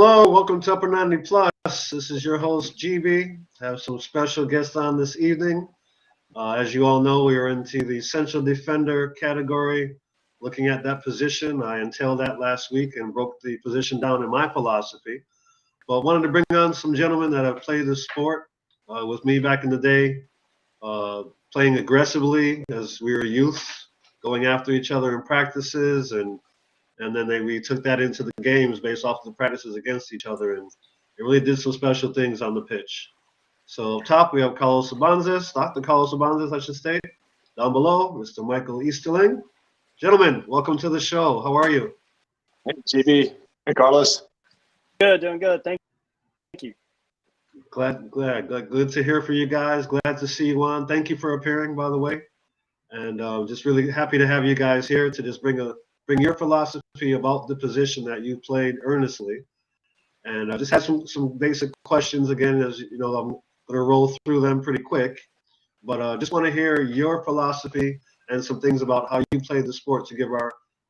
Hello, welcome to Upper 90 Plus. This is your host, GB. I have some special guests on this evening. As you all know, we are into the Central Defender category. Looking at that position, I entailed that last week and broke the position down in my philosophy. But wanted to bring on some gentlemen that have played this sport with me back in the day, playing aggressively as we were youth, going after each other in practices, and then we took that into the games based off of the practices against each other, and it really did some special things on the pitch. So up top, we have Carlos Abanzas, Dr. Carlos Abanzas, I should state. Down below, Mr. Michael Easterling. Gentlemen, welcome to the show. How are you? Hey, GB. Hey, Carlos. Good, doing good. Thank you. Glad. Good to hear from you guys. Glad to see you on. Thank you for appearing, by the way. And just really happy to have you guys here to just bring your philosophy about the position that you played earnestly. And I just have some basic questions again, as you know, I'm going to roll through them pretty quick. But just want to hear your philosophy and some things about how you play the sport to give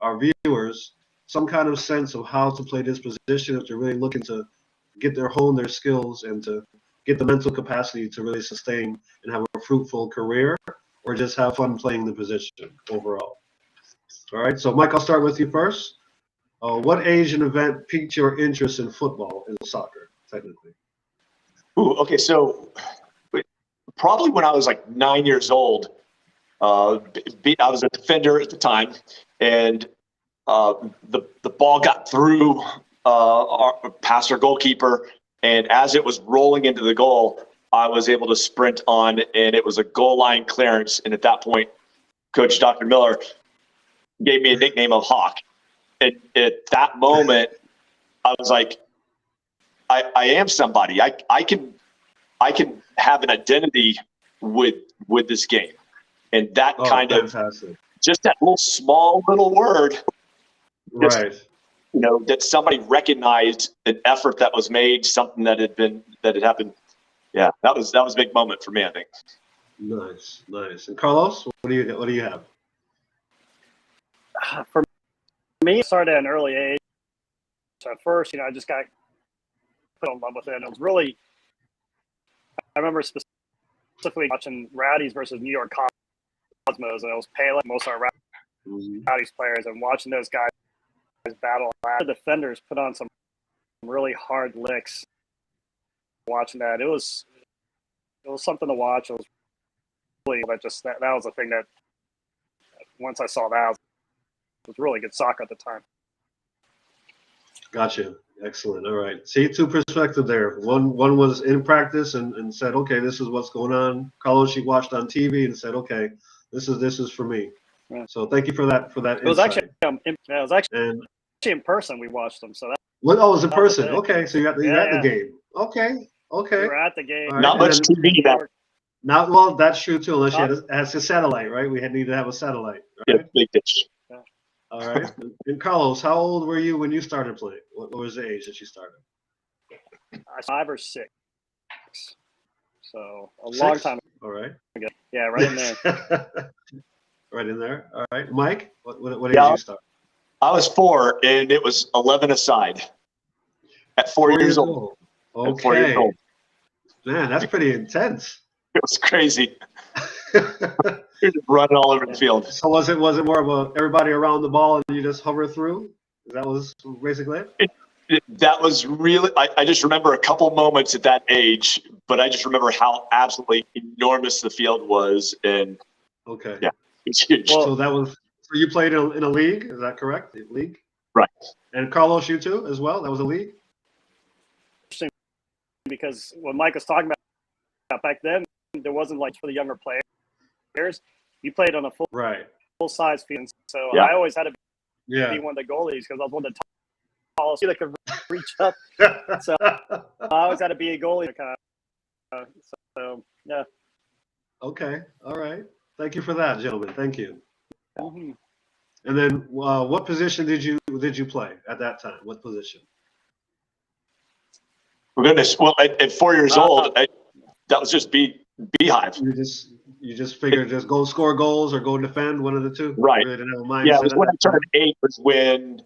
our viewers some kind of sense of how to play this position if they're really looking to hone their skills and to get the mental capacity to really sustain and have a fruitful career, or just have fun playing the position overall. All right, so Mike, I'll start with you first. What age and event piqued your interest in football and soccer, technically? Ooh, okay, so probably when I was like 9 years old. I was a defender at the time, and the ball got through past our goalkeeper, and as it was rolling into the goal, I was able to sprint on, and it was a goal line clearance. And at that point, Coach Dr. Miller gave me a nickname of Hawk. And at that moment, I was like, I am somebody. I can have an identity with this game. And that fantastic. Just that small little word, just, right? You know, that somebody recognized an effort that was made, something that had happened. Yeah, that was a big moment for me, I think. Nice. And Carlos, what do you have? For me, it started at an early age. So at first, I just got put in love with it. And it was really, I remember specifically watching Rowdies versus New York Cosmos, and it was Pele, most of our Rowdies players, and watching those guys battle. The defenders put on some really hard licks. Watching that, it was something to watch. It was really, but just that was the thing that once I saw that, it was really good soccer at the time. Gotcha. Excellent. All right. See, two perspectives there. One was in practice and said, okay, this is what's going on. Carlos, she watched on TV and said, okay, this is for me. Yeah. So thank you for that. It was actually in person. We watched them. So that. It was in person. Okay, so you're at the game. Okay. We were at the game. Right. Not much TV that. Not well. That's true too. Unless it has a satellite, right? We need to have a satellite. Right? Yeah, big dish. Yeah. All right. And Carlos, how old were you when you started playing? What was the age that you started? 5 or 6. So a long time ago. All right. Yeah, right in there. Right in there. All right, Mike. What age did you start? I was 4, and it was 11 aside. At 4 years old. Okay. At 4 years old. Man, that's pretty intense. It was crazy. You're just running all over the field. So was it more of everybody around the ball and you just hover through? That was basically it? That was really, I just remember a couple moments at that age, but I just remember how absolutely enormous the field was. And okay. Yeah, it's huge. Well, so you played in a league, is that correct? A league? Right. And Carlos, you too, as well? That was a league? Interesting, because what Mike was talking about back then, there wasn't like for the younger players. You played on a full size field, so yeah. I always had to be one of the goalies because I was one of the tallest that could reach up. So I always had to be a goalie. So yeah. Okay. All right. Thank you for that, gentlemen. Thank you. Mm-hmm. And then, what position did you play at that time? What position? For goodness, well, at 4 years old, that was just beehive. You just figured just go score goals or go defend, one of the two. Right. Really didn't have a mindset. Yeah, it was when I turned 8 was when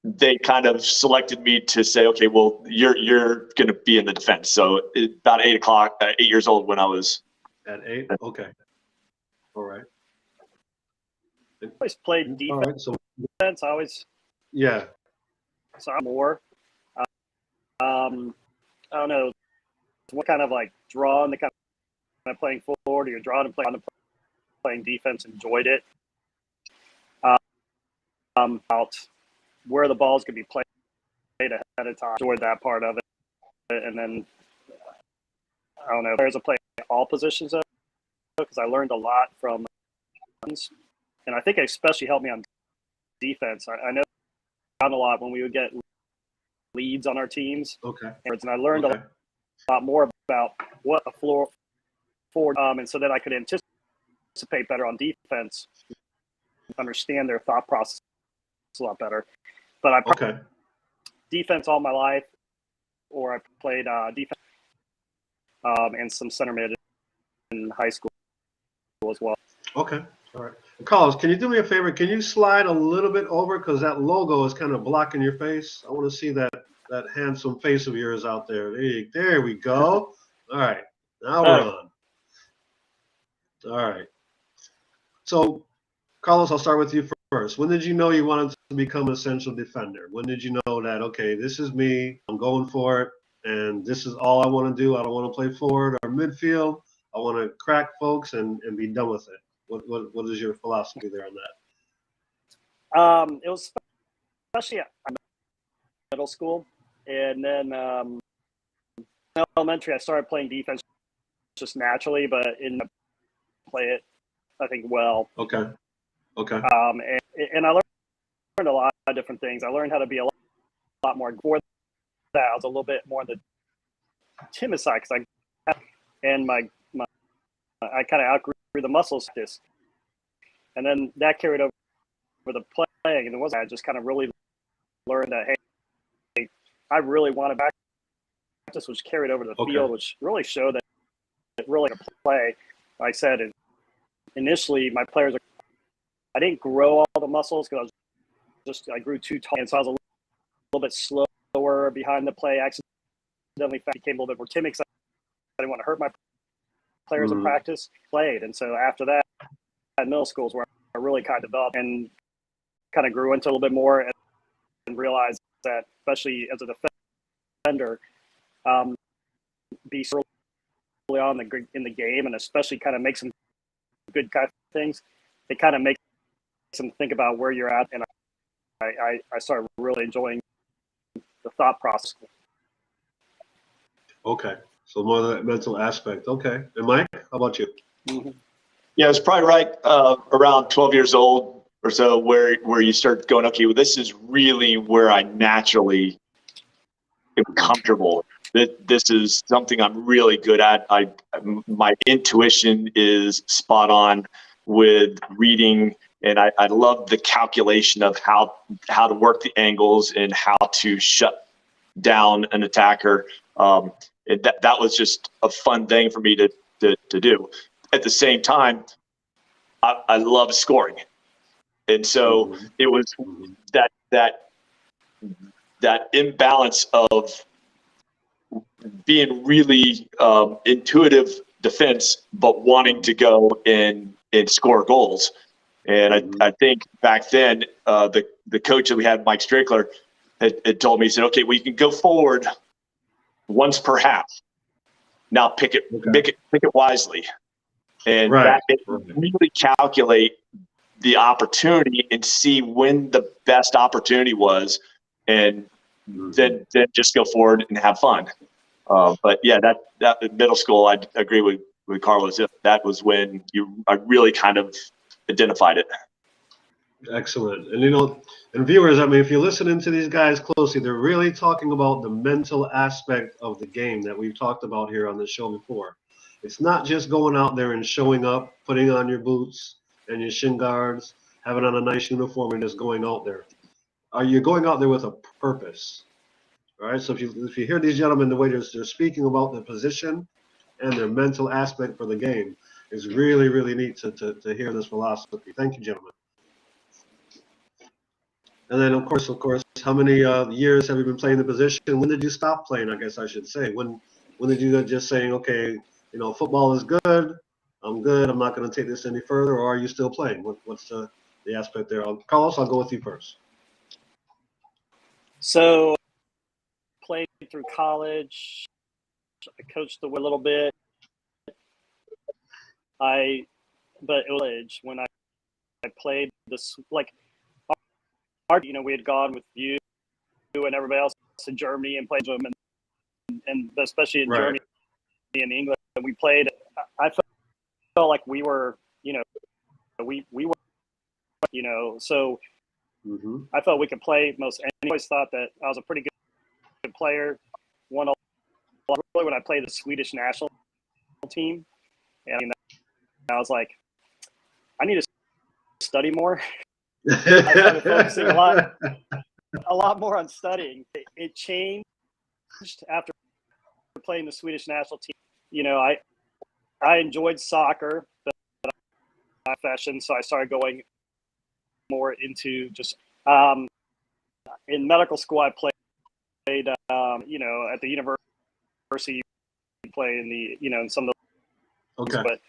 they kind of selected me to say, okay, well, you're going to be in the defense. So about 8 years old when I was At 8? Okay. All right. I always played All defense. right. So, Yeah. so I'm more. I don't know. What kind of like drawn the kind of playing forward, or you're drawn and playing defense, enjoyed it. About where the balls could be played ahead of time, enjoyed that part of it, and then I don't know. Players will play all positions because I learned a lot from, and I think it especially helped me on defense. I know a lot when we would get leads on our teams. okay. And I learned a lot more about what a floor forward, and so that I could anticipate better on defense, understand their thought process a lot better. But I played defense all my life, or I played defense and some center mid in high school as well. Okay. All right. Carlos, can you do me a favor? Can you slide a little bit over, because that logo is kind of blocking your face? I want to see that handsome face of yours out there. There we go. All right. Now we're on. All right. So, Carlos, I'll start with you first. When did you know you wanted to become a central defender? When did you know that, okay, this is me, I'm going for it, and this is all I want to do? I don't want to play forward or midfield. I want to crack folks and be done with it. What is your philosophy there on that? It was especially at middle school, and then elementary I started playing defense just naturally, but in play it, I think, well. Okay. And I learned a lot of different things. I learned how to be a lot more. Before that, I was a little bit more on the timid side because I kind of outgrew the muscles this, and then that carried over the playing. And it wasn't. I just kind of really learned that, hey, I really want to practice, which carried over to the field, which really showed that it really can play. Like I said, initially my players, I didn't grow all the muscles because I grew too tall, and so I was a little bit slower behind the play. Accidentally became a little bit more timid because I didn't want to hurt my players in practice. Played, and so after that, at middle schools where I really kind of developed and kind of grew into a little bit more, and realized that, especially as a defender, be early on in the game, and especially kind of make some good kind of things. It kind of makes them think about where you're at, and I started really enjoying the thought process. Okay, so more of that mental aspect. Okay, and Mike, how about you? Mm-hmm. Yeah, it's probably right around 12 years old or so where you start going, okay, well, this is really where I naturally am comfortable. This is something I'm really good at. My intuition is spot on with reading, and I love the calculation of how to work the angles and how to shut down an attacker. That was just a fun thing for me to do. At the same time, I love scoring, and so it was that imbalance of being really intuitive defense, but wanting to go and score goals. And I think back then, the coach that we had, Mike Strickler, had told me, he said, okay, well, you can go forward once per half. Now pick it wisely. And really calculate the opportunity and see when the best opportunity was, and then just go forward and have fun. But yeah, that middle school, I agree with Carlos. That was when I really kind of identified it. Excellent. And and viewers, I mean, if you're listening to these guys closely, they're really talking about the mental aspect of the game that we've talked about here on the show before. It's not just going out there and showing up, putting on your boots and your shin guards, having on a nice uniform and just going out there. Are you going out there with a purpose? All right. So if you hear these gentlemen, the way they're speaking about the position and their mental aspect for the game, it's really, really neat to hear this philosophy. Thank you, gentlemen. And then, of course, how many years have you been playing the position? When did you stop playing? I guess I should say. When did you just saying, okay, football is good. I'm good. I'm not going to take this any further. Or are you still playing? What's the aspect there? Carlos, I'll go with you first. So, played through college. I coached a little bit. But it was when I played this, like, we had gone with you and everybody else to Germany and played with them, and especially in Germany and England, we played. I felt like we were, we were, so I felt we could play most. And I always thought that I was a pretty good player. Won a lot really when I played the Swedish national team, and I was like, I need to study more. I started focusing a lot more on studying. It changed after playing the Swedish national team. I enjoyed soccer, but my fashion, so I started going more into just in medical school. I played at the university, play in the in some of those. Okay. But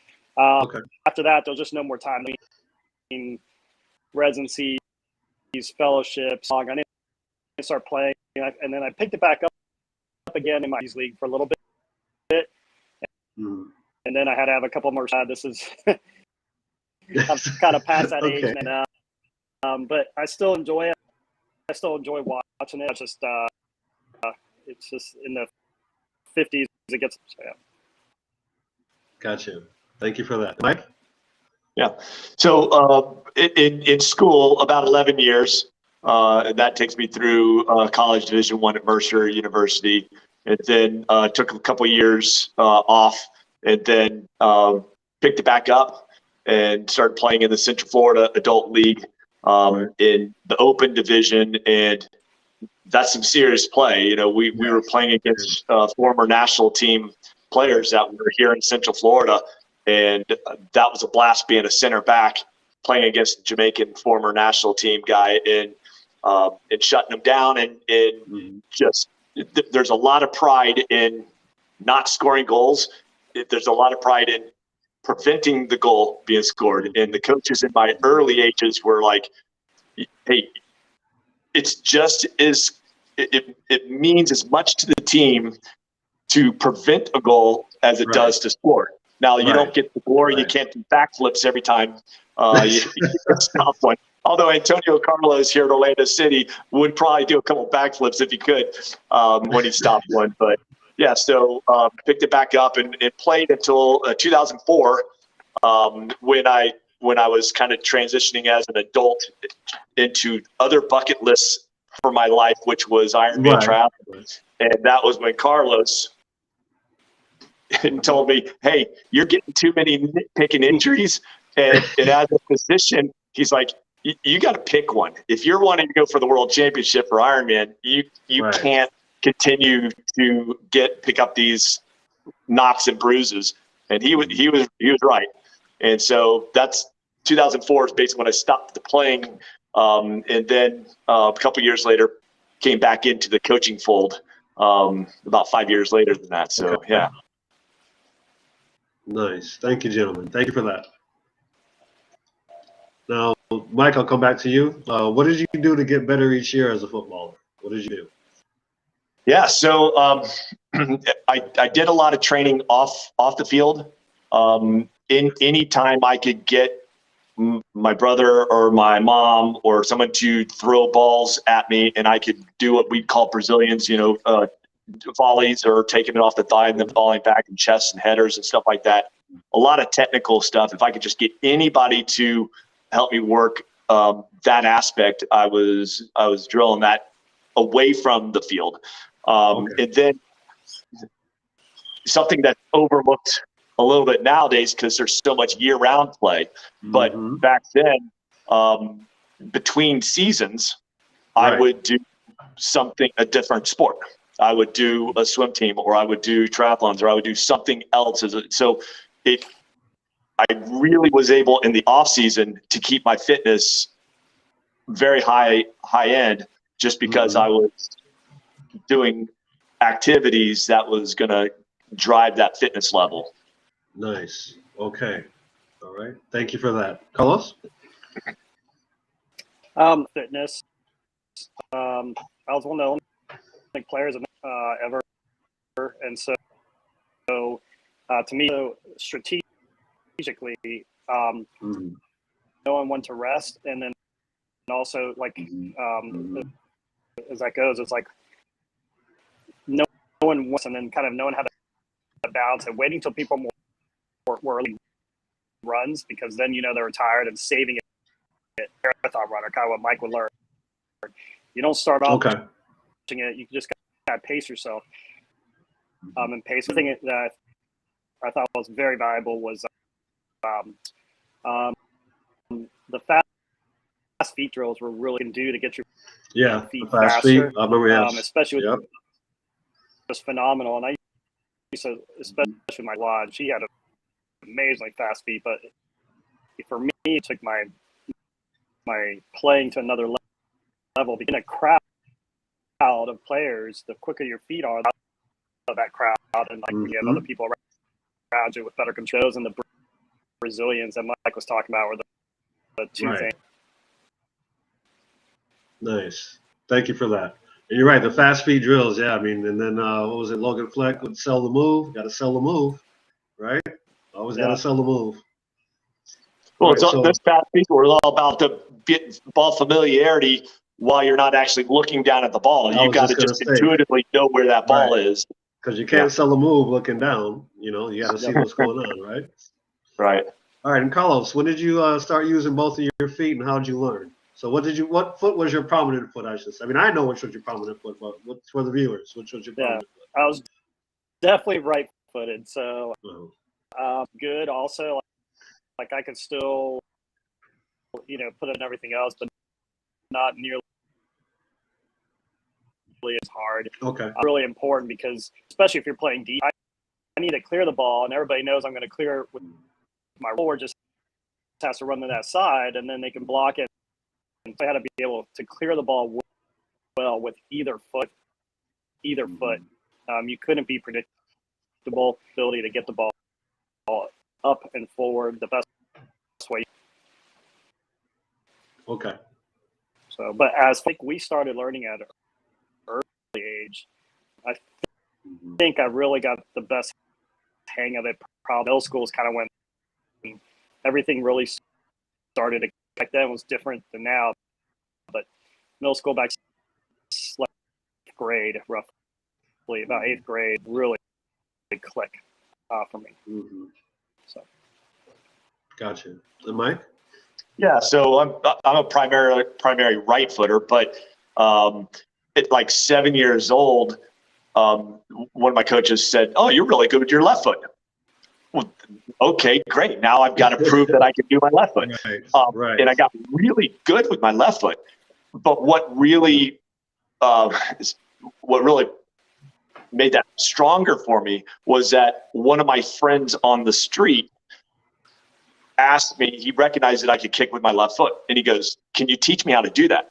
after that, there was just no more time. Residencies, fellowships. I didn't start playing, and then I picked it back up again in my league for a little bit, and then I had to have a couple more. This is I'm kind of past that age now, but I still enjoy it. I still enjoy watching it. It's just in the 50s it gets. Yeah. Gotcha. Thank you for that, Mike. Yeah. So in school, about 11 years. That takes me through college Division I at Mercer University, and then took a couple years off, and then picked it back up and started playing in the Central Florida Adult League in the Open Division, and that's some serious play. We were playing against former national team players that were here in Central Florida. And that was a blast being a center back, playing against the Jamaican former national team guy and shutting him down. And just there's a lot of pride in not scoring goals. There's a lot of pride in preventing the goal being scored. And the coaches in my early ages were like, hey, it's just it means as much to the team to prevent a goal as it does to score. Now, you don't get the glory. You can't do backflips every time you stop one. Although Antonio Carlos here at Orlando City would probably do a couple backflips if he could when he stopped one. But, yeah, so picked it back up and played until 2004 when I was kind of transitioning as an adult into other bucket lists for my life, which was Ironman triathlon. And that was when Carlos – and told me, hey, you're getting too many nitpicking injuries. And as a physician, he's like, you got to pick one. If you're wanting to go for the world championship for Ironman, you can't continue to pick up these knocks and bruises. And he was right. And so that's 2004 is basically when I stopped the playing. And then a couple of years later, came back into the coaching fold about 5 years later than that. So, yeah. Nice. Thank you, gentlemen. Thank you for that. Now, Mike, I'll come back to you. What did you do to get better each year as a footballer? What did you do? Yeah, so I did a lot of training off the field. In any time I could get my brother or my mom or someone to throw balls at me, and I could do what we call Brazilians, volleys or taking it off the thigh and then falling back and chests and headers and stuff like that. A lot of technical stuff. If I could just get anybody to help me work that aspect, I was drilling that away from the field. And then something that's overlooked a little bit nowadays because there's so much year-round play. But back then, between seasons, I would do a different sport. I would do a swim team, or I would do triathlons, or I would do something else. So I really was able in the off season to keep my fitness very high end just because I was doing activities that was going to drive that fitness level. Nice. Okay. All right. Thank you for that. Carlos? Fitness. I was one of the only players ever, and so to me, strategically, knowing when to rest, and then also like as that goes, it's like knowing once, and then kind of knowing how to balance and waiting till people were early runs, because then they're tired, and saving it. Marathon runner, kind of what Mike would learn. You don't start off pushing it. You just got to pace yourself. And pace. The thing that I thought was very valuable was the fast feet drills were really can do to get your feet fast faster. Feet. I remember, especially with just phenomenal. And I used to, especially with my lodge, she had amazingly fast feet. But for me, it took my playing to another level. Being a crowd of players, the quicker your feet are, of that crowd, and like you have other people around you with better controls, and the Brazilians that Mike was talking about were the two things. Nice. Thank you for that. And you're right, the fast feet drills, I mean, and then what was it, Logan Fleck would sell the move. Got to sell the move, right? Always got to sell the move. Well, those fast feet were all about the ball familiarity while you're not actually looking down at the ball. You got to just intuitively know where that ball is. Because you can't sell a move looking down. You got to see what's going on, right? Right. All right. And Carlos, when did you start using both of your feet, and how did you learn? So what foot was your prominent foot, I should say? I mean, I know which was your prominent foot, but for the viewers, which was your prominent foot? I was definitely right-footed. So good also. Like I could still, put in everything else, but not nearly as hard. Okay. Really important, because especially if you're playing deep, I need to clear the ball, and everybody knows I'm going to clear with my roller. Just has to run to that side, and then they can block it. And so I had to be able to clear the ball well with either foot. You couldn't be predictable. Ability to get the ball up and forward the best way. Okay. So, but as we started learning at an early age, I think I really got the best hang of it. Probably middle school is kind of when everything really started. Back then was different than now, but middle school back like 8th grade, roughly about 8th grade, really click for me. So, gotcha. And Mike? Yeah, so I'm a primary right footer, but at like 7 years old, one of my coaches said, "Oh, you're really good with your left foot." Well, okay, great. Now I've got to prove that I can do my left foot. Right. And I got really good with my left foot. But what really made that stronger for me was that one of my friends on the street asked me, he recognized that I could kick with my left foot. And he goes, "Can you teach me how to do that?"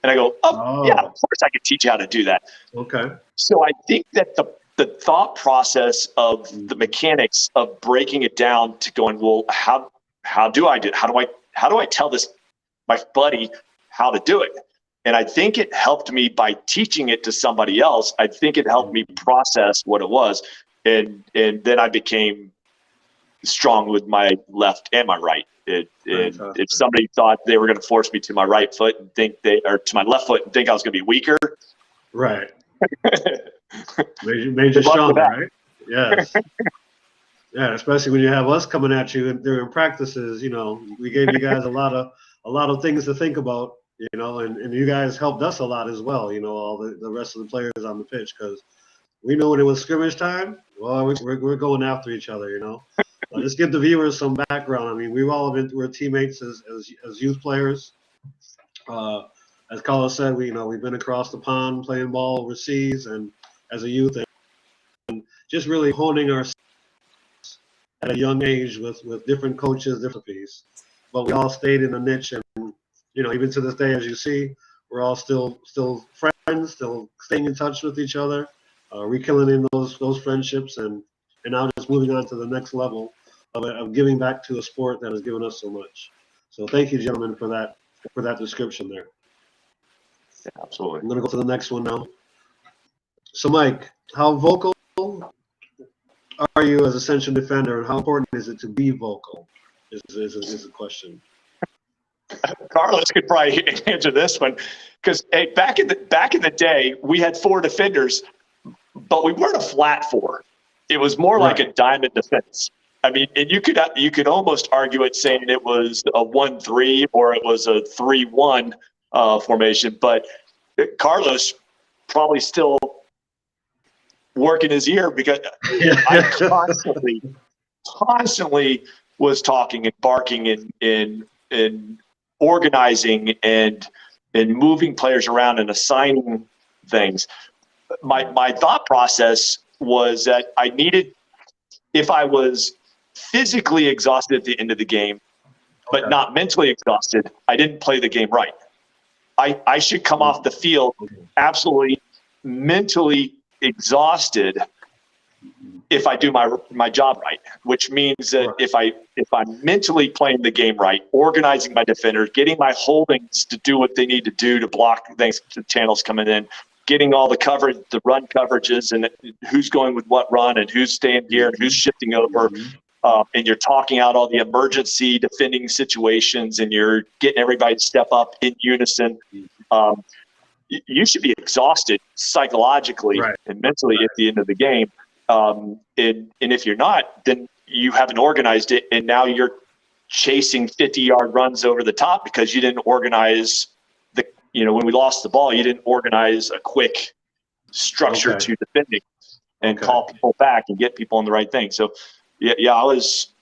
And I go, oh, yeah, of course I could teach you how to do that. Okay. So I think that the thought process of the mechanics of breaking it down to going, well, how do I do it? How do I tell my buddy how to do it? And I think it helped me by teaching it to somebody else. I think it helped me process what it was. And then I became strong with my left and my right. If somebody thought they were going to force me to my right foot and to my left foot and think I was going to be weaker. Right. made you stronger, right? Yes. Yeah, especially when you have us coming at you during practices. We gave you guys a lot of things to think about. And you guys helped us a lot as well. All the rest of the players on the pitch, because we knew when it was scrimmage time, well, we're going after each other. Just give the viewers some background. I mean, we're teammates as youth players. As Carlos said, we've been across the pond playing ball overseas, and as a youth, and just really honing our at a young age with different coaches, different piece. But we all stayed in a niche, and even to this day, as you see, we're all still friends, still staying in touch with each other, rekindling those friendships, and now just moving on to the next level of giving back to a sport that has given us so much. So thank you, gentlemen, for that description there. Yeah, absolutely. I'm going to go to the next one now. So, Mike, how vocal are you as a central defender, and how important is it to be vocal? Is the question. Carlos could probably answer this one, because back in the day, we had 4 defenders, but we weren't a flat 4. It was more like a diamond defense. I mean, and you could almost argue it saying it was a 1-3 or it was a 3-1 formation, but Carlos probably still working his ear, because I constantly was talking and barking and organizing and moving players around and assigning things. My thought process was that I needed, if I was physically exhausted at the end of the game, but not mentally exhausted, I didn't play the game right. I should come off the field absolutely mentally exhausted if I do my job right, which means that if I'm mentally playing the game right, organizing my defenders, getting my holdings to do what they need to do to block things, the channels coming in, getting all the coverage, the run coverages, and who's going with what run and who's staying here and who's shifting over. And you're talking out all the emergency defending situations, and you're getting everybody to step up in unison. You should be exhausted psychologically and mentally at the end of the game. And if you're not, then you haven't organized it, and now you're chasing 50-yard runs over the top because you didn't organize when we lost the ball, you didn't organize a quick structure to defending and call people back and get people on the right thing. So, yeah, I was,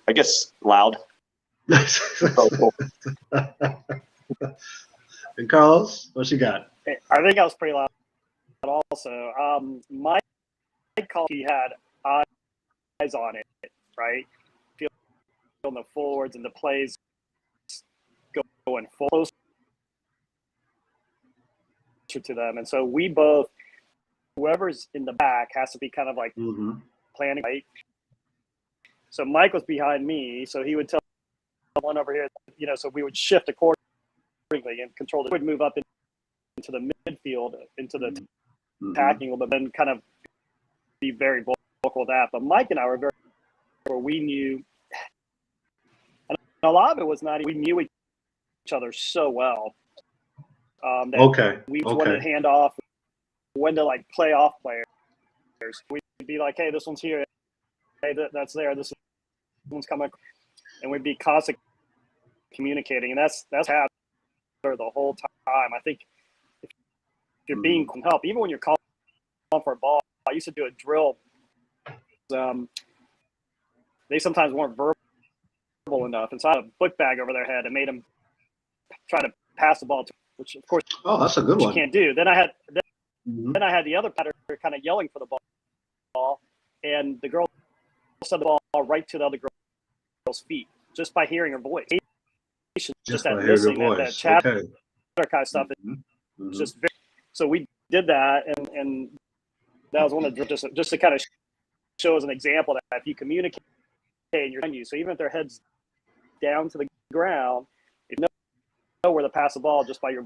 I guess, loud. And Carlos, what you got? I think I was pretty loud also. Mike called, he had eyes on it, right? Feeling the forwards and the plays going closer to them. And so we both, whoever's in the back has to be kind of like planning, right? So Mike was behind me, so he would tell one over here, so we would shift accordingly and control it. Would move up into the midfield, into the attacking a little bit, then kind of be very vocal with that. But Mike and I were very, where we knew, and a lot of it was not, we knew each other so well. That we wanted to hand off, when to play off players. We'd be like, hey, this one's here. Hey, that's there. This one's coming. And we'd be constantly communicating. And that's happened the whole time. I think if you're being help, even when you're calling for a ball, I used to do a drill. They sometimes weren't verbal enough. And so I had a book bag over their head and made them try to pass the ball to, which of course, that's a good one. You can't do. Then I had the other player kind of yelling for the ball, and the girl sent the ball right to the other girl's feet just by hearing her voice. Just that listening, that chatter kind of stuff. Just very, so we did that, and that was one of the just to kind of show as an example that if you communicate and you're on you, so even if their head's down to the ground, you know where to pass the ball just by your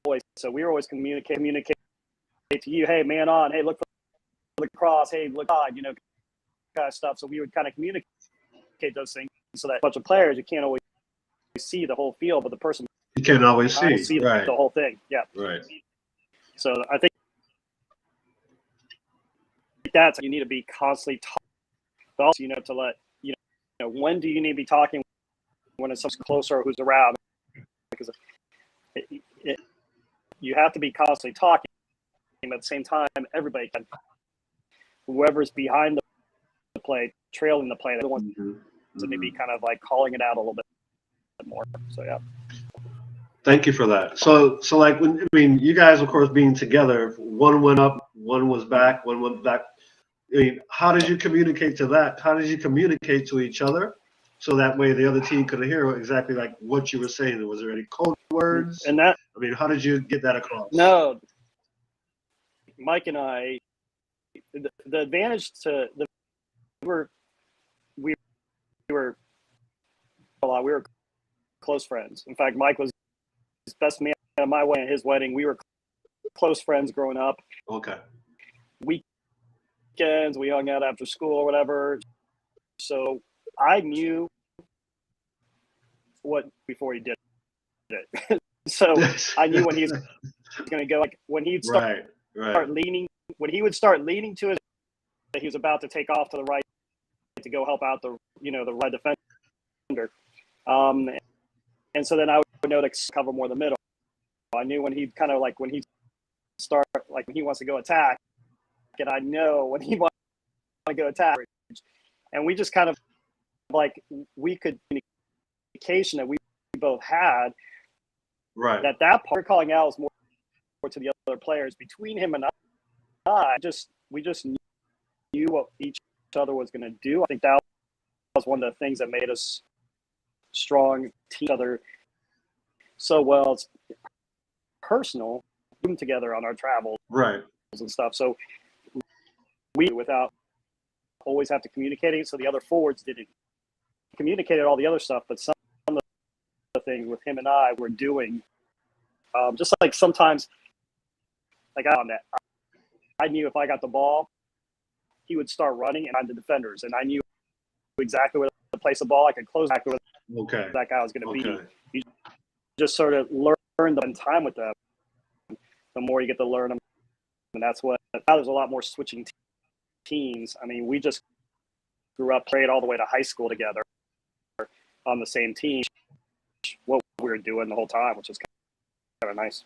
voice. So we were always communicate to you, hey, man on, hey, look for the cross, hey, look on, kind of stuff. So we would kind of communicate those things so that a bunch of players, you can't always see the whole field, but the person you can't always see the whole thing. Yeah. Right. So I think that's, you need to be constantly talking, but also, to let, when do you need to be talking, when it's someone closer or who's around, because you have to be constantly talking, but at the same time, everybody can, whoever's behind the play, trailing the play, they're the ones to maybe kind of calling it out a little bit more. So, yeah. Thank you for that. So when you guys, of course, being together, one went up, one was back, one went back. I mean, how did you communicate to that? How did you communicate to each other? so that way the other team could hear exactly like what you were saying? Was there any code words? And that, I mean, how did you get that across? no, Mike and I, the advantage to the we were close friends. In fact, Mike was his best man at my wedding, at his wedding. We were close friends growing up. Okay. Weekends, we hung out after school or whatever. So I knew what before he did it. So I knew when he was going to go, like when he'd start leaning, when he would start leaning to his, he was about to take off to the right to go help out the right defender. And so then I would know to cover more the middle. I knew when he'd kind of like when he start like when he wants to go attack, and I know when he wants to go attack. And we just kind of like we could communication that we both had. Right. That part calling out was more to the other players. Between him and I, we just knew what each other was going to do. I think that was one of the things that made us strong to each other so well. It's personal, doing together on our travels and stuff. So we, without always have to communicate, so the other forwards didn't communicate all the other stuff, but some of the things with him and I were doing, just like sometimes, like on that, I knew if I got the ball, he would start running, and I'm the defenders, and I knew exactly where to place the ball. I could close back where that guy was going to be. You just sort of learn the time with them. The more you get to learn them, and that's what. Now there's a lot more switching teams. I mean, we just grew up, played all the way to high school together on the same team. What we were doing the whole time, which is kind of nice.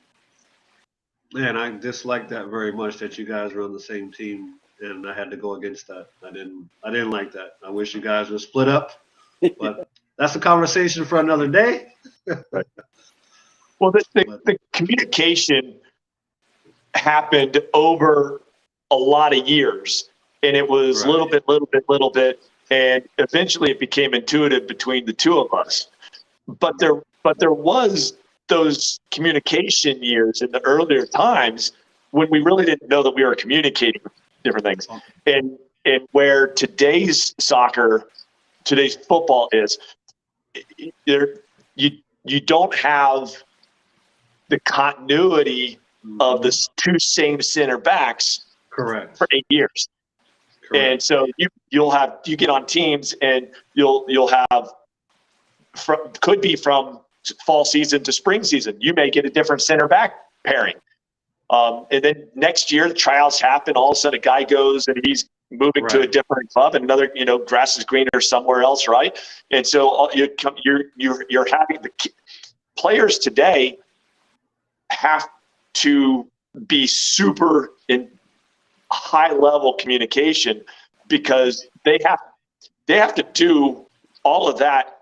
Yeah, and I dislike that very much that you guys were on the same team, and I had to go against that. I didn't like that. I wish you guys were split up, but that's a conversation for another day. Right. Well, the communication happened over a lot of years, and it was little bit, and eventually it became intuitive between the two of us. But there was those communication years in the earlier times when we really didn't know that we were communicating different things. And where today's soccer, today's football is, you don't have the continuity of the two same center backs for 8 years. Correct. And so you get on teams and you'll have could be from fall season to spring season. You may get a different center back pairing. And then next year the trials happen. All of a sudden a guy goes and he's moving to a different club, and another, grass is greener somewhere else. Right. And so you're having the players today have to be super in high level communication, because they have to do all of that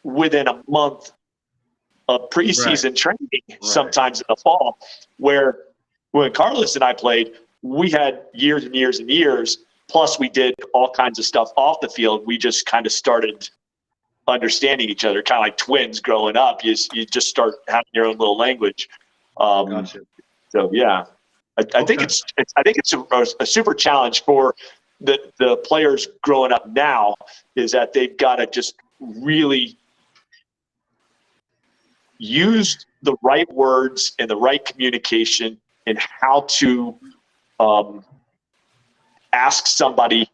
within a month of preseason training, sometimes in the fall, where when Carlos and I played, we had years and years and years, plus we did all kinds of stuff off the field. We just kind of started understanding each other, kind of like twins growing up. You just start having your own little language. Gotcha. So yeah, I think it's a super challenge for the players growing up now, is that they've got to just really use the right words and the right communication and how to ask somebody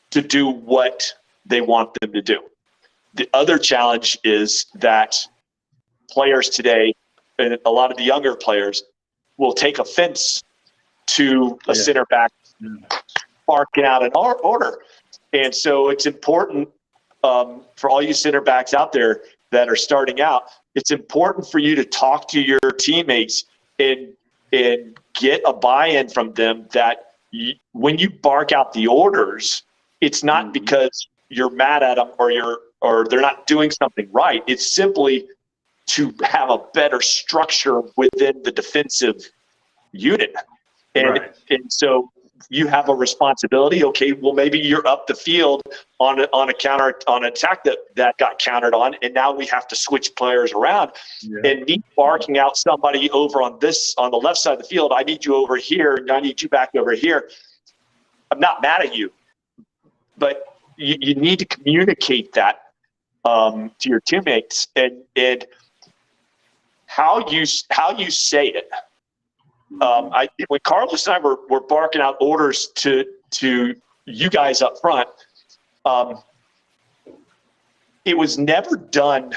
to do what they want them to do. The other challenge is that players today, and a lot of the younger players, will take offense to a center back barking out an order. And so it's important for all you center backs out there that are starting out, it's important for you to talk to your teammates and get a buy-in from them that when you bark out the orders, it's not because you're mad at them or they're not doing something right. It's simply to have a better structure within the defensive unit. And so you have a responsibility. Okay, well, maybe you're up the field on a counter, on an attack that got countered on, and now we have to switch players around. Yeah. And me barking out somebody over on the left side of the field, I need you over here, and I need you back over here. I'm not mad at you, but you need to communicate that to your teammates, and how you say it. When Carlos and I were barking out orders to you guys up front, it was never done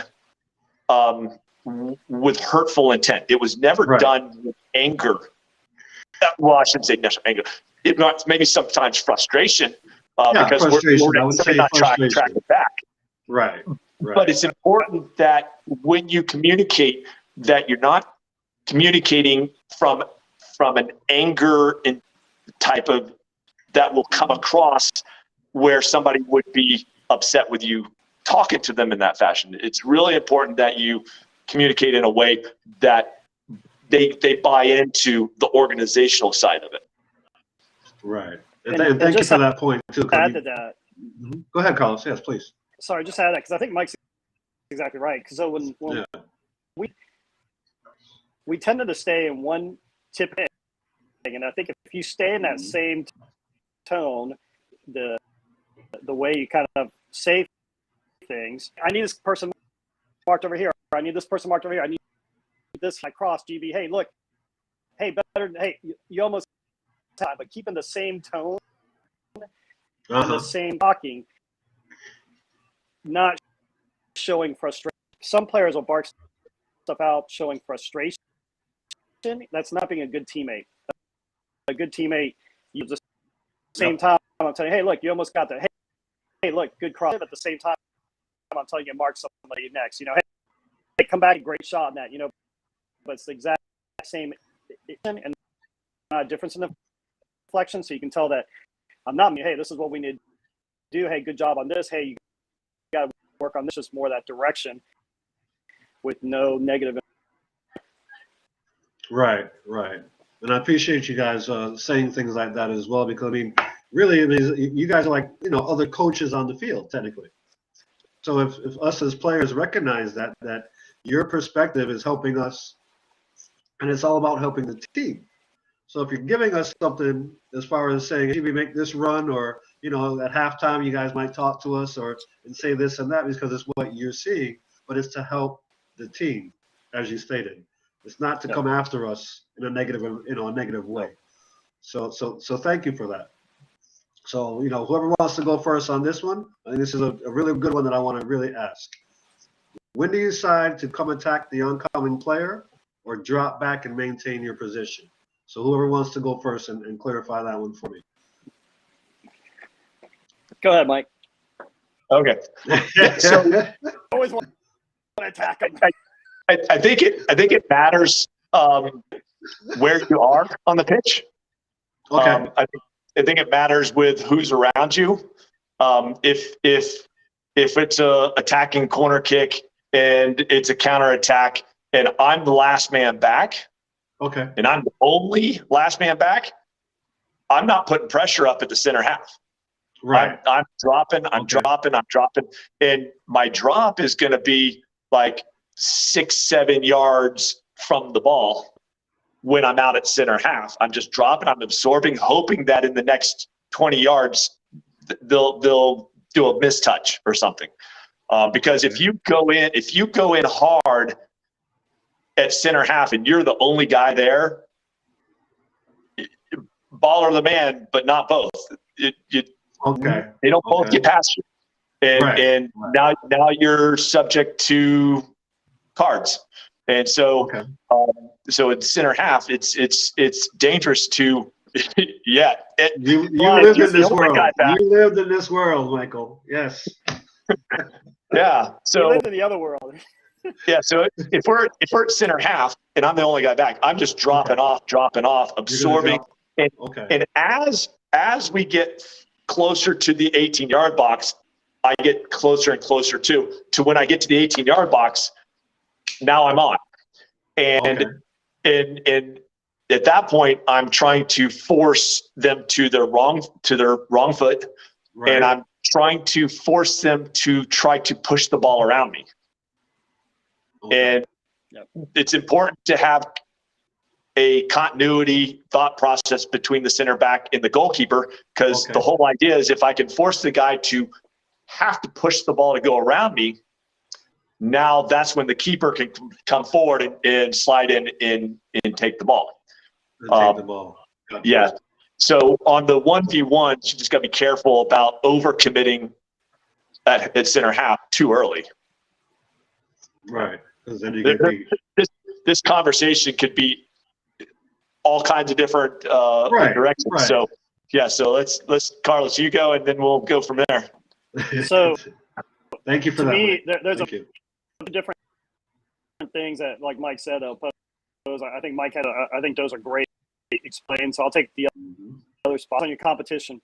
with hurtful intent. It was never done with anger. Well, I shouldn't say necessarily anger. It was maybe sometimes frustration, because we're not trying to track it back. Right. But it's important that when you communicate, that you're not communicating from an anger and type of that will come across where somebody would be upset with you talking to them in that fashion. It's really important that you communicate in a way that they buy into the organizational side of it. Right. And thank you for that point too. Add to that. Go ahead, Carlos. Yes, please. Sorry, just add that because I think Mike's exactly right. Because so when we tended to stay in one tip, and I think if you stay in that same tone, the way you kind of say things, I need this person marked over here. Or I need this person marked over here. I need this. I cross GB. Hey, look. Hey, better. Hey, you almost time, but keeping the same tone, and the same talking, not showing frustration. Some players will bark stuff out, showing frustration. That's not being a good teammate. A good teammate, you at the same time, I'm telling you, hey, look, you almost got that. Hey, look, good cross. At the same time, I'm telling you, mark somebody next. Hey, come back, great shot in that. But it's the exact same and difference in the deflection. So you can tell that I'm not. Hey, this is what we need to do. Hey, good job on this. Hey, you got to work on this. Just more that direction with no negative. Right. And I appreciate you guys saying things like that as well, because really, you guys are like, other coaches on the field, technically. So if us as players recognize that your perspective is helping us, and it's all about helping the team. So if you're giving us something as far as saying, hey, we make this run, or, at halftime, you guys might talk to us and say this and that, because it's what you're seeing, but it's to help the team, as you stated. It's not to come after us in a negative way. So thank you for that. So, whoever wants to go first on this one, I think this is a really good one that I want to really ask. When do you decide to come attack the oncoming player or drop back and maintain your position? So whoever wants to go first and clarify that one for me. Go ahead, Mike. Okay. So always want to attack him. I think it matters where you are on the pitch. Okay. I think it matters with who's around you. If it's a attacking corner kick and it's a counter attack and I'm the last man back, okay, and I'm the only last man back, I'm not putting pressure up at the center half. Right. I'm dropping, and my drop is going to be like 6-7 yards from the ball when I'm out at center half. I'm just dropping, I'm absorbing, hoping that in the next 20 yards they'll do a mistouch or something. Because if you go in hard at center half and you're the only guy there, baller the man, but not both. They don't both get past you, and now you're subject to cards. And so, so in center half, it's dangerous to, you lived in this world. You lived in this world, Michael. Yes. Yeah. So you lived in the other world. Yeah. So if we're at center half and I'm the only guy back, I'm just dropping off, absorbing, and as we get closer to the 18-yard box, I get closer and closer to when I get to the 18-yard box. Now I'm on, and at that point, I'm trying to force them to their wrong foot, Right. and I'm trying to force them to try to push the ball around me. Okay. And it's important to have a continuity thought process between the center back and the goalkeeper, because the whole idea is if I can force the guy to have to push the ball to go around me, now that's when the keeper can come forward and slide in and take the ball. Take the ball. Gotcha. Yeah. So on the 1v1, you just got to be careful about overcommitting at center half too early. Right. Because then you get beat. This conversation could be all kinds of different directions. Right. So yeah. So let's Carlos, you go, and then we'll go from there. So thank you for to that. me, Mike. there's Thank you. different things that, like Mike said, those I think Mike had. I think those are great explained. So I'll take the other spot on your competition.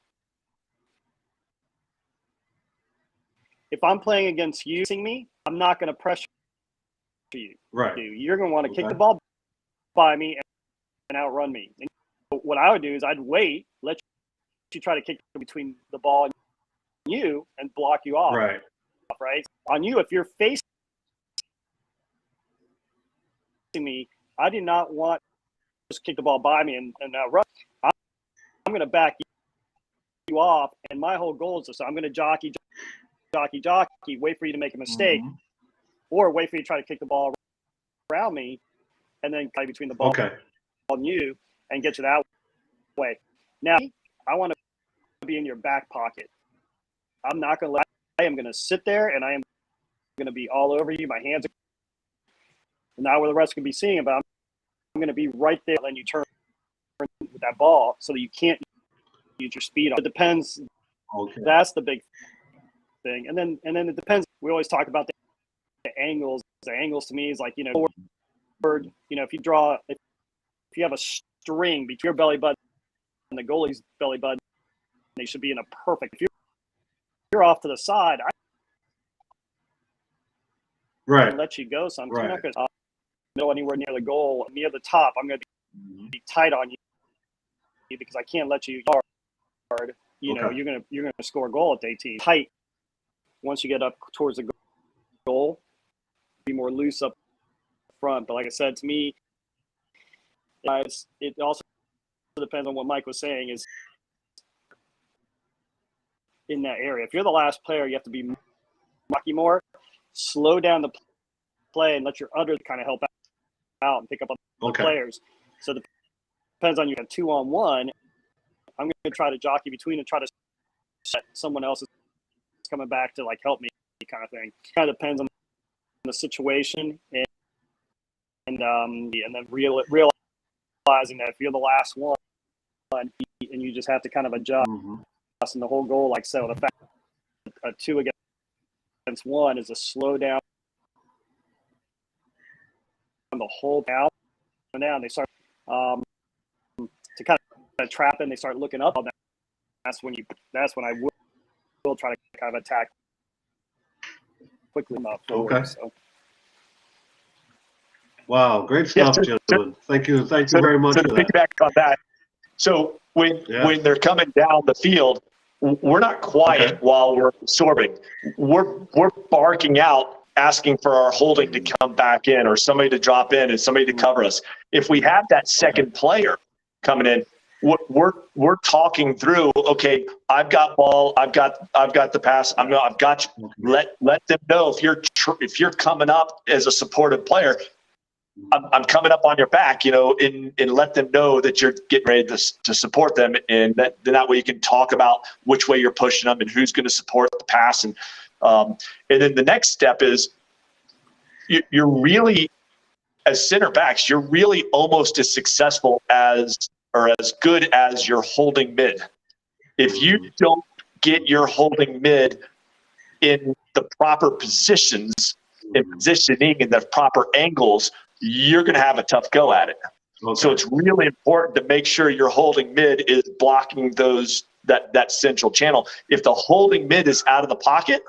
If I'm playing against you, I'm not going to pressure you. Right. You're going to want to kick the ball by me and outrun me. And what I would do is I'd wait, let you try to kick between the ball and you, and block you off. Right. Right. On you, if you're facing me, I do not want to just kick the ball by me and run. I'm going to back you off, and my whole goal is this: I'm going to jockey, wait for you to make a mistake, or wait for you to try to kick the ball around me, and then play between the ball and you, and get you that way. Now, I want to be in your back pocket. I'm not going to I am going to sit there, and I am going to be all over you. My hands are not where the rest can be seeing, but I'm going to be right there. Then you turn with that ball so that you can't use your speed on. It depends. That's the big thing. And then it depends. We always talk about the angles. The angles to me is like, forward, if you have a string between your belly button and the goalie's belly button, they should be in a perfect. If you're off to the side, I let you go. So I'm not going to go anywhere near the goal, near the top. I'm going to be tight on you because I can't let you hard. You're going to score a goal at 18. Tight. Once you get up towards the goal, be more loose up front. But like I said, to me, guys, it also depends on what Mike was saying is in that area. If you're the last player, you have to be mucky more, slow down the play, and let your others kind of help out and pick up on the players. So it depends on you. 2-on-1, I'm going to try to jockey between and try to set someone else is coming back to like help me kind of thing. Kind of depends on the situation and then realizing that if you're the last one and you just have to kind of adjust and the whole goal, like so, the fact a 2 against 1 is a slow down the whole down and down. They start to kind of trap and they start looking up on that. That's when I will try to kind of attack quickly enough forward. So. Wow, great stuff, gentlemen. Thank you very much. So to piggyback on that, so when they're coming down the field, we're not quiet while we're absorbing. We're barking out, asking for our holding to come back in, or somebody to drop in, and somebody to cover us. If we have that second player coming in, we're talking through. Okay, I've got ball. I've got the pass. I've got you. Let them know if you're coming up as a supportive player. I'm coming up on your back, and let them know that you're getting ready to support them, and that way you can talk about which way you're pushing them and who's going to support the pass, and then the next step is you're really, as center backs, you're really almost as successful as good as your holding mid. If you don't get your holding mid in the proper positions and positioning in the proper angles, you're going to have a tough go at it. So it's really important to make sure your holding mid is blocking that central channel. If the holding mid is out of the pocket,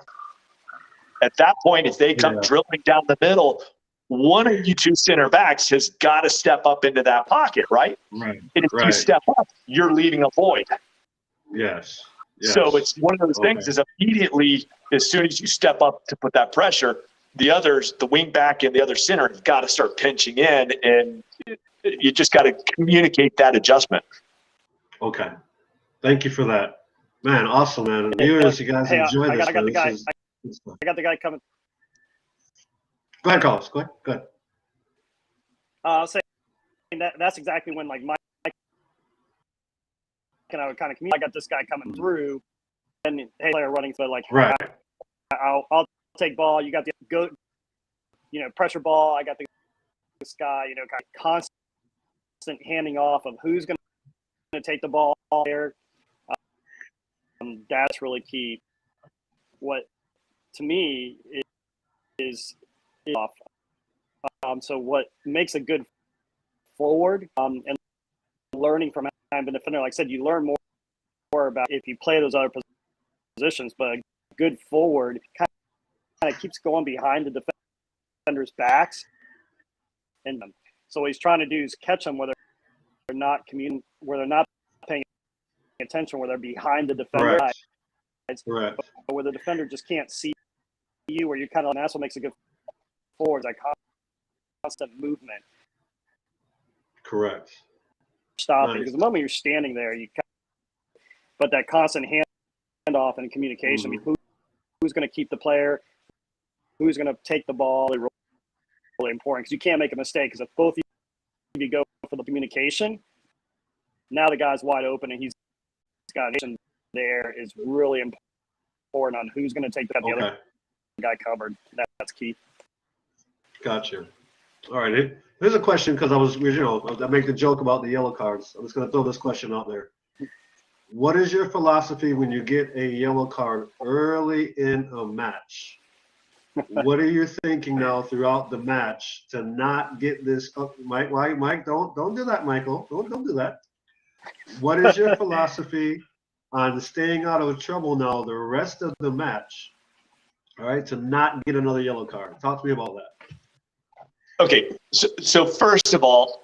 at that point, if they come drilling down the middle, one of you two center backs has got to step up into that pocket, right? Right. And if you Right. step up, you're leaving a void. Yes. Yes. So it's one of those things is immediately, as soon as you step up to put that pressure, the others, the wing back and the other center, have got to start pinching in, and you just got to communicate that adjustment. Okay. Thank you for that. Man, awesome, man. Viewers, you guys enjoy this. I got the guy. This I got the guy coming. Go ahead, Carlos. Go ahead. I'll say that's exactly when like Mike and I would kind of communicate. I got this guy coming through, and hey, player running, so like Right. I'll take ball. You got the go, pressure ball. I got this guy, kind of constant handing off of who's going to take the ball there. That's really key. What to me is off. So what makes a good forward and learning from having a defender, like I said, you learn more about if you play those other positions, but a good forward kind of keeps going behind the defender's backs. And so what he's trying to do is catch them where they're not where they're not paying attention, where they're behind the defender. Right. But where the defender just can't see you, where you're kind of, and that's what makes a good forward, like constant movement. Correct. Stopping, Nice. because the moment you're standing there, but that constant handoff and communication, I mean, who's going to keep the player, who's going to take the ball, is really important, because you can't make a mistake, because if both of you go for the communication, now the guy's wide open and he's got there is really important on who's going to take the other guy covered. That's key. Gotcha. All right. Here's a question, because I make the joke about the yellow cards. I'm just going to throw this question out there. What is your philosophy when you get a yellow card early in a match? What are you thinking now throughout the match to not get this up? Mike, don't do that, Michael. Don't do that. What is your philosophy on staying out of trouble now the rest of the match? All right, to not get another yellow card. Talk to me about that. Okay, so first of all,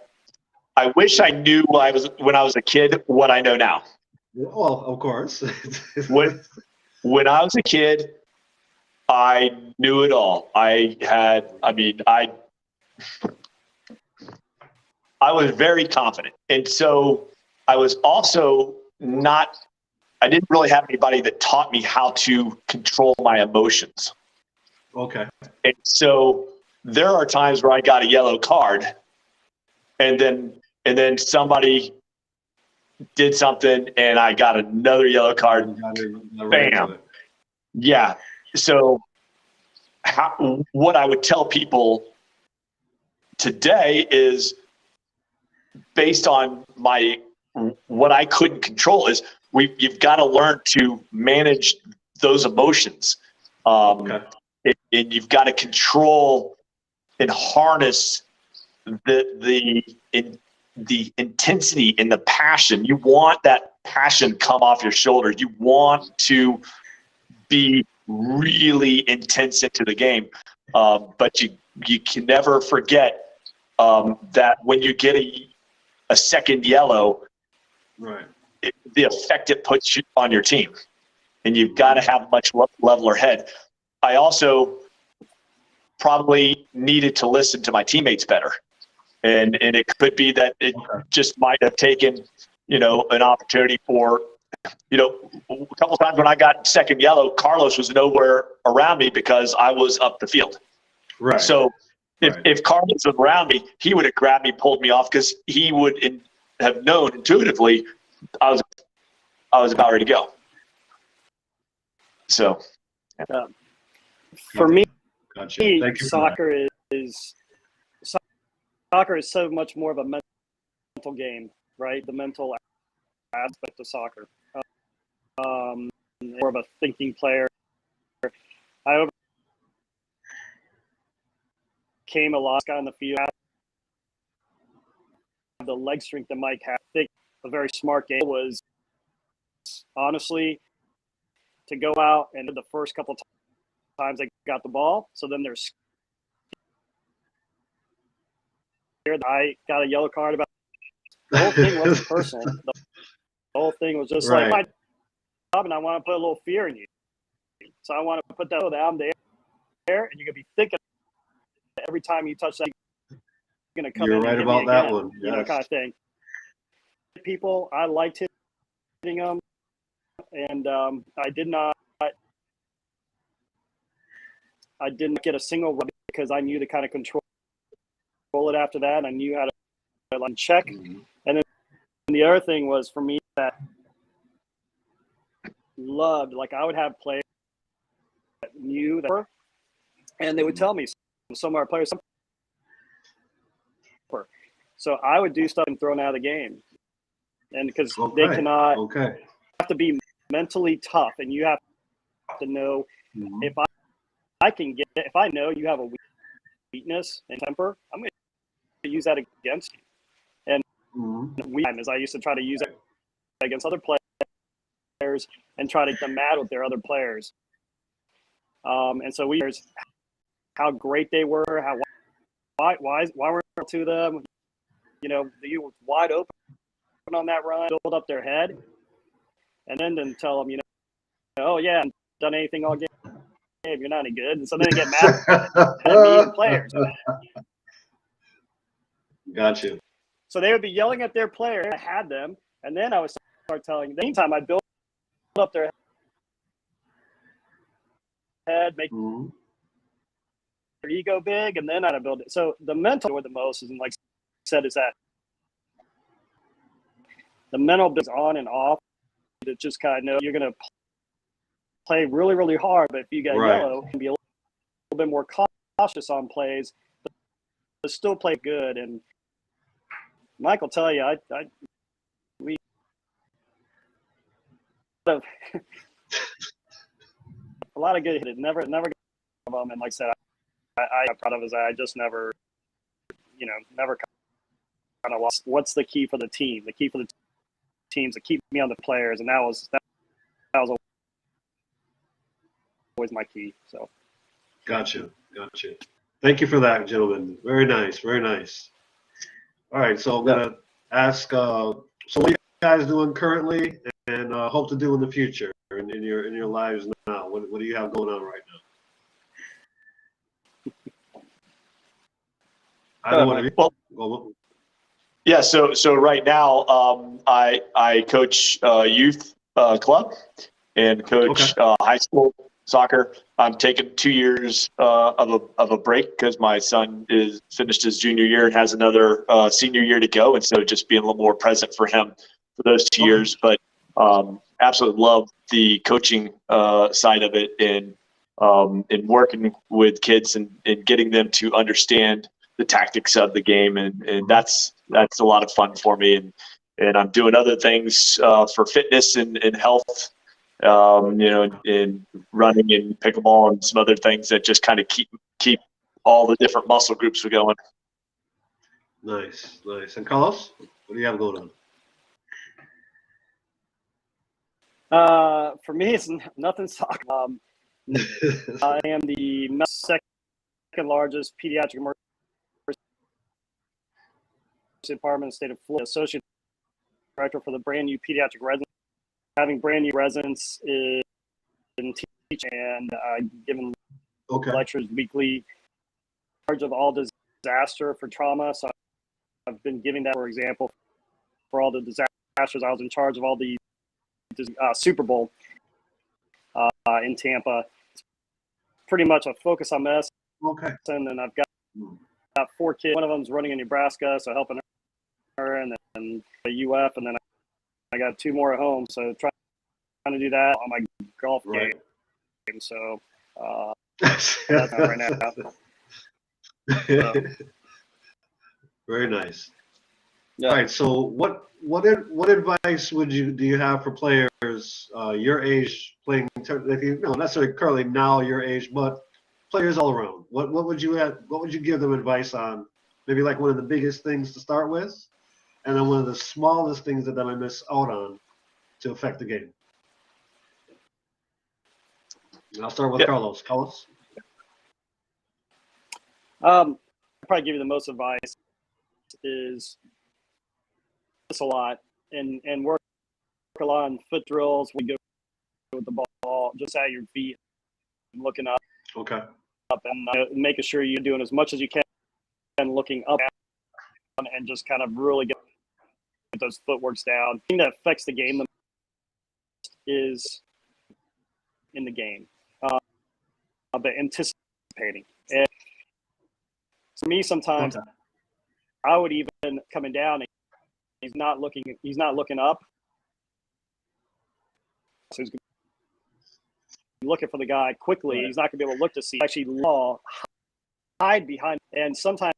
I wish I knew when I was a kid what I know now. Well, of course. When I was a kid, I knew it all. I was very confident. And so I was also I didn't really have anybody that taught me how to control my emotions. Okay. And so there are times where I got a yellow card and then somebody did something and I got another yellow card. Bam. Yeah. So what I would tell people today is, based on what I couldn't control, is you've got to learn to manage those emotions. And you've got to control and harness the intensity and the passion. You want that passion come off your shoulders. You want to be really intense into the game, but you can never forget that when you get a second yellow, right, the effect it puts on your team, and you've got to have much leveler head. I also probably needed to listen to my teammates better, and it could be that it just might have taken an opportunity for a couple times when I got second yellow, Carlos was nowhere around me because I was up the field. Right. So if Carlos was around me, he would have grabbed me, pulled me off, because he would have known intuitively I was about ready to go. So for me, Thank you soccer is so much more of a mental game, right? The mental aspect of soccer. More of a thinking player. I overcame a lot on the field. The leg strength that Mike had. I think a very smart game was, honestly, to go out and the first couple times they got the ball. So then there's that I got a yellow card about. The whole thing wasn't personal. The whole thing was just Right. like my job, and I want to put a little fear in you. So I want to put that down there, and you're gonna be thinking every time you touch that, you're gonna come You're in right and hit me about that again, one. you know, Yes. kind of thing. People, I liked hitting them, and I didn't get a single run because I knew to kind of control it after that. I knew how to like check. Mhm. And then the other thing was for me that loved, like I would have players that knew that, and they would tell me some of our players. So I would do stuff and thrown out of the game, and because they cannot have to be mentally tough, and you have to know if I can get, if I know you have a weakness and temper, I'm going to use that against you. And as I used to try to use it against other players and try to get them mad with their other players. And so how great they were, why weren't to them, you know, you were wide open on that run, build up their head, and then tell them, you know, oh yeah, I haven't done anything all game. You're not any good. And so then they get mad at me and players. Gotcha. So they would be yelling at their player. I had them, and then I would start telling. Meantime, I'd build up their head, make their ego big, and then I'd build it. So the mental with the most is, and like I said, is that the mental is on and off. To just kind of know you're going to play really, really hard, but if you get yellow, you can be a little bit more cautious on plays, but still play good. And Mike will tell you, we a lot of good hit. Never got them. And like I said, I'm proud of is I just never kind of lost. What's the key for the team? The key for the teams to keep me on the players, and that was always my key. So, Gotcha. Thank you for that, gentlemen. Very nice. Very nice. All right, so I'm gonna ask. So, what are you guys doing currently, and hope to do in the future, in your lives now? What do you have going on right now? I don't want to. Well, yeah. So right now, I coach youth club and coach high school soccer. I'm taking 2 years of a break because my son is finished his junior year and has another senior year to go, and so just being a little more present for him for those 2 years. But absolutely love the coaching side of it, and working with kids and getting them to understand the tactics of the game, and that's a lot of fun for me. And I'm doing other things for fitness and health. In running and pickleball and some other things that just kind of keep all the different muscle groups going. Nice. And Carlos, what do you have going on? For me, it's nothing soccer. I am the second largest pediatric emergency department in the state of Florida, associate director for the brand new pediatric residents. Having brand new residents in teaching, and giving lectures weekly. In charge of all disaster for trauma, so I've been giving that, for example, for all the disasters. I was in charge of all the Super Bowl in Tampa. It's pretty much a focus on medicine. And I've got 4 kids. One of them's running in Nebraska, so helping her, and then the UF, and then I got 2 more at home, so trying to do that on my golf game. So that's right now. So. Very nice. Yeah. All right. So what advice do you have for players your age playing? Not necessarily currently now your age, but players all around. What would you give them advice on? Maybe like one of the biggest things to start with, and then one of the smallest things that they might miss out on to affect the game. And I'll start with Carlos. I'll probably give you the most advice is this a lot and work a lot on foot drills. We go with the ball just at your feet, looking up. Okay. And making sure you're doing as much as you can and looking up and just kind of really get those footworks down. The thing that affects the game the most is in the game, but anticipating. And for me, sometimes I would even coming down and he's not looking up. So he's looking for the guy quickly. Right. He's not going to be able to look to see actually hide behind. And sometimes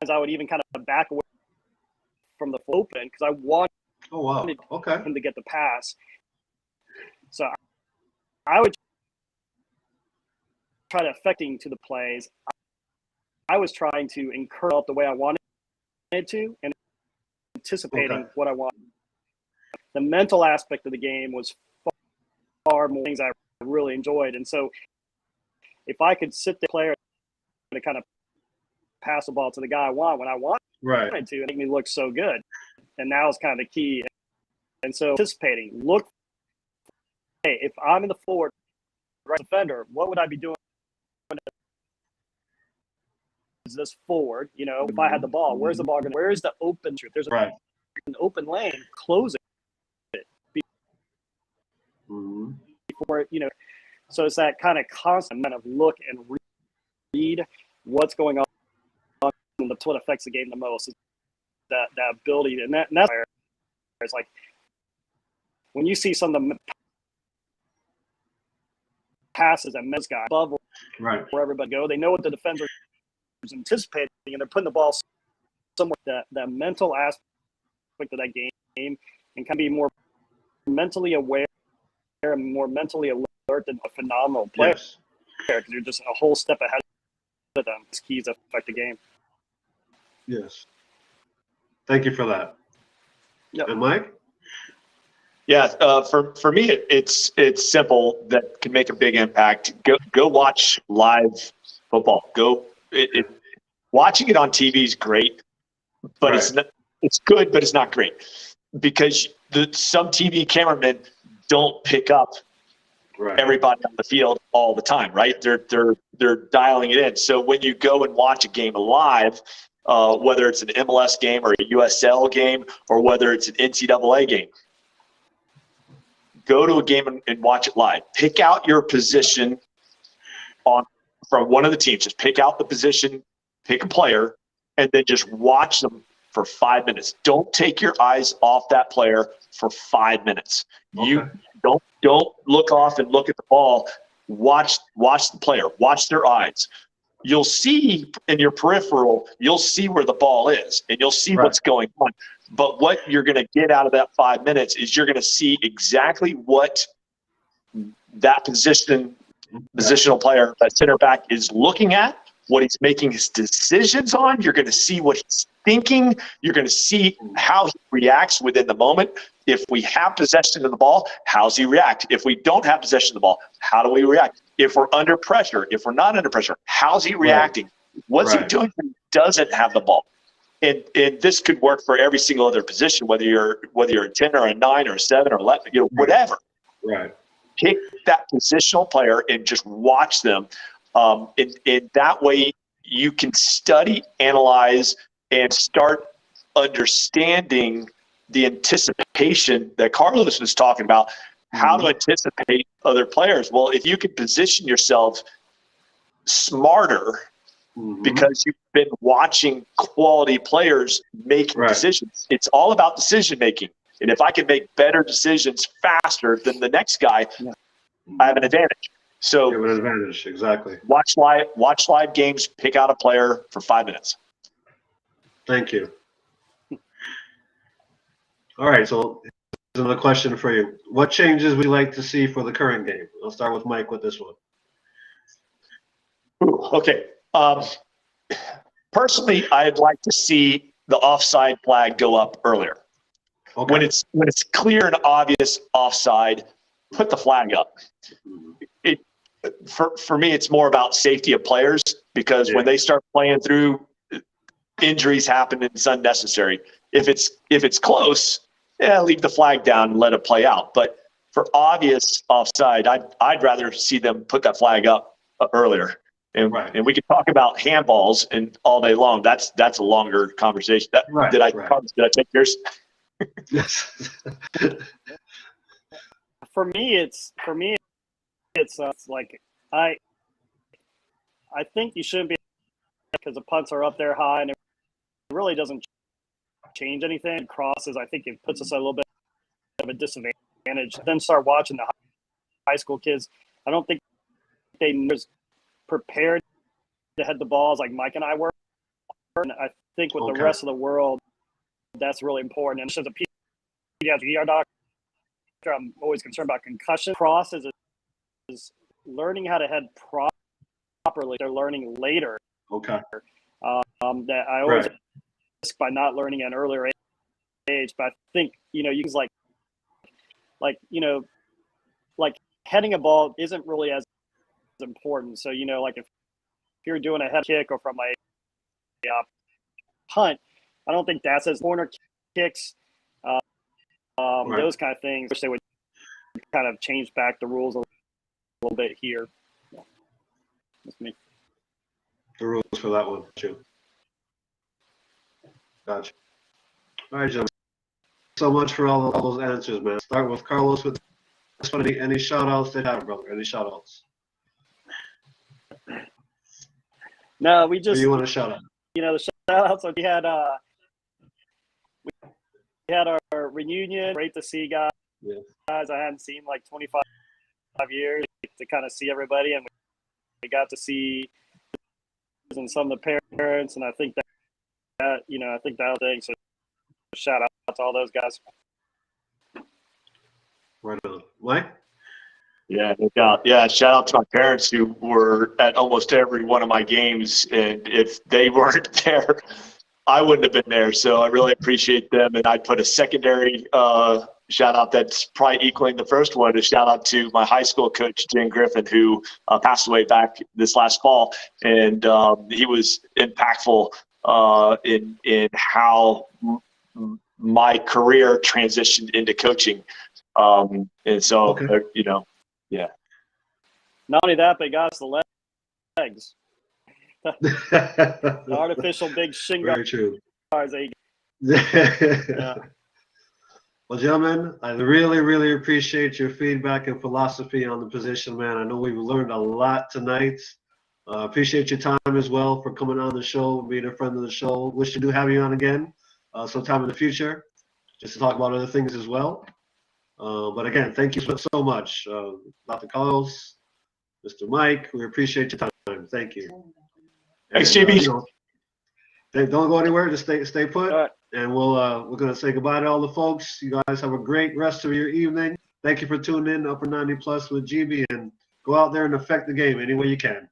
I would even kind of back away from the open because I wanted him to get the pass. So I would try to affecting to the plays. I was trying to encourage the way I wanted to and anticipating what I wanted. The mental aspect of the game was far more things I really enjoyed. And so if I could sit the player to kind of pass the ball to the guy I want when I wanted to, it made me look so good. And that was kind of the key. And so anticipating, hey, if I'm in the forward right defender, what would I be doing? Is this forward? You know, if I had the ball, where's the ball going? Where is the open truth? There's an open lane, close it. Before, you know, so it's that kind of constant kind of look and read what's going on, and that's what affects the game the most. Is that ability, and that's where it's like when you see some of the passes that miss guy above where everybody go, they know what the defender is anticipating, and they're putting the ball somewhere. That mental aspect of that game and can be more mentally aware and more mentally alert than a phenomenal player because you're just a whole step ahead of them. It's keys that affect the game. Yes. Thank you for that. Yep. And Mike? Yeah, for me, it's simple that can make a big impact. Go watch live football. Watching it on TV is great, but it's good, but it's not great because some TV cameramen don't pick up everybody on the field all the time, right? They're dialing it in. So when you go and watch a game live, whether it's an MLS game or a USL game or whether it's an NCAA game, go to a game and watch it live. Pick out your position from one of the teams. Just pick out the position, pick a player, and then just watch them for 5 minutes. Don't take your eyes off that player for 5 minutes. You don't look off and look at the ball. Watch the player. Watch their eyes. You'll see in your peripheral, you'll see where the ball is, and you'll see what's going on. But what you're going to get out of that 5 minutes is you're going to see exactly what that positional player, that center back, is looking at, what he's making his decisions on. You're going to see what he's thinking. You're going to see how he reacts within the moment. If we have possession of the ball, how's he react? If we don't have possession of the ball, how do we react? If we're under pressure, if we're not under pressure, how's he reacting? What's he doing when he doesn't have the ball? And this could work for every single other position, whether you're a 10 or a 9 or a 7 or 11, whatever. Pick that positional player and just watch them. In that way, you can study, analyze, and start understanding the anticipation that Carlos was talking about, how to anticipate other players. Well, if you can position yourself smarter because you've been watching quality players making decisions, it's all about decision making. And if I can make better decisions faster than the next guy, I have an advantage. So you have an advantage, exactly. Watch live games, pick out a player for 5 minutes. Thank you. All right, so here's another question for you. What changes would you like to see for the current game? I'll start with Mike with this one. Okay. Personally, I'd like to see the offside flag go up earlier. When it's clear and obvious offside, put the flag up. For me, it's more about safety of players because when they start playing through injuries happen and it's unnecessary. If it's close, yeah, leave the flag down and let it play out. But for obvious offside, I'd rather see them put that flag up earlier. And, Right. and we could talk about handballs and all day long. That's a longer conversation. Right, Did I take yours? Yes. For me, it's like I think you shouldn't be, because the punts are up there high and it really doesn't change anything. Crosses, I think it puts us a little bit of a disadvantage. Then start watching the high school kids. I don't think they was prepared to head the balls like Mike and I were. And I think with the rest of the world, that's really important. And as a pediatric ER doctor, I'm always concerned about concussion. Cross is learning how to head properly. They're learning later. Okay. That I always risk by not learning at an earlier age. But I think, you can like heading a ball isn't really as important. So, like if you're doing a head kick or from a punt, I don't think that's as corner kicks, those kind of things. Wish they would kind of change back the rules a little bit here. That's me. The rules for that one, too. Gotcha. All right, gentlemen. So much for all those answers, man. Start with Carlos with any shout outs they have, brother. Any shout outs? No, we just, Who you want to shout out? the shout outs. We had our reunion. Great to see guys. Yeah. Guys I hadn't seen like 25 years, to kind of see everybody, and we got to see and some of the parents, and I think that I think that thing. So shout out to all those guys. Right on. Mike? Yeah, no doubt. Yeah, shout out to my parents who were at almost every one of my games, and if they weren't there, I wouldn't have been there. So I really appreciate them, and I'd put a secondary shout out that's probably equaling the first one. A shout out to my high school coach, Jane Griffin, who passed away back this last fall, and he was impactful in how my career transitioned into coaching. And so, yeah. Not only that, they got us the legs. The artificial big shin Very true. guards. Yeah. Well, gentlemen, I really, really appreciate your feedback and philosophy on the position, man. I know we've learned a lot tonight. Appreciate your time as well for coming on the show, being a friend of the show. Wish to have you on again sometime in the future, just to talk about other things as well. But again, thank you so much, Dr. Carlos, Mr. Mike. We appreciate your time. Thank you. Thanks, JB. Don't go anywhere. Just stay put. All right. And we're gonna say goodbye to all the folks. You guys have a great rest of your evening. Thank you for tuning in to Upper 90 Plus with GB, and go out there and affect the game any way you can.